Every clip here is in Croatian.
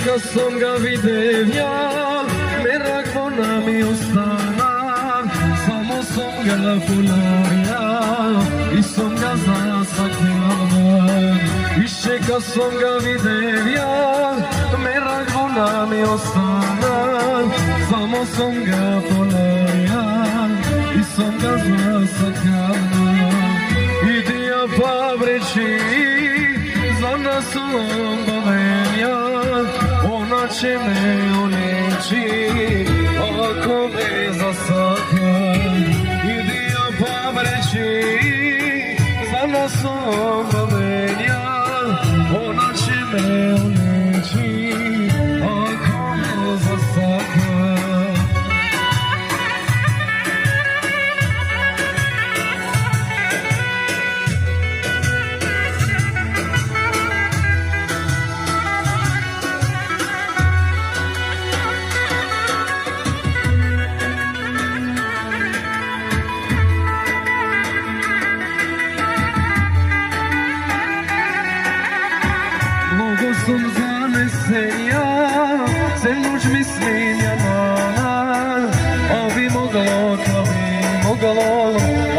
kad sam ga vidio ja, merak ona mi ostala, samo sam ga polaria i sam ga zasakljala. Više kad sam ga vidio ja, merak ona mi ostala, samo sam ga polaria i sam ga zasakljala. Idi ja pabreći, za nas obavenja, ona će me uneći, ako me zasaka. Idi ja pabreći, za nas obavenja, ona će me uneći, ako me zasaka. Sam zanesen ja, cel noć mislim ja na, a bi moglo,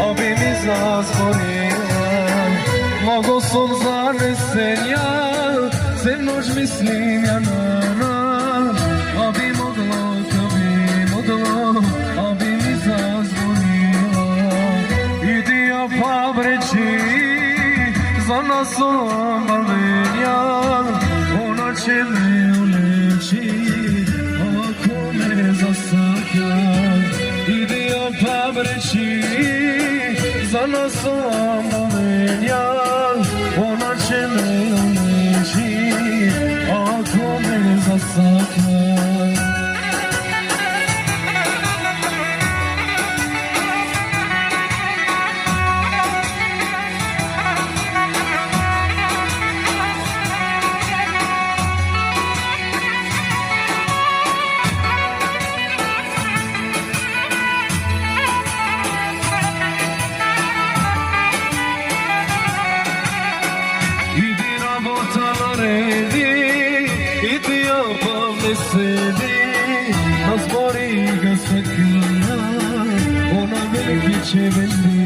a bi mi zazvonila. Mnogo sam zanesen ja, cel noć mislim ja na, a bi moglo, a bi mi zazvonila. Idi ja pabreći, za nas obavenja, ona će me uleći, ako me zasaka. Idi ja pabreći, za nas obavenja, ona će me uleći, ako me zasaka. Idi ja pa sedi, na zbori ga sakljena, ona veliki će vendi.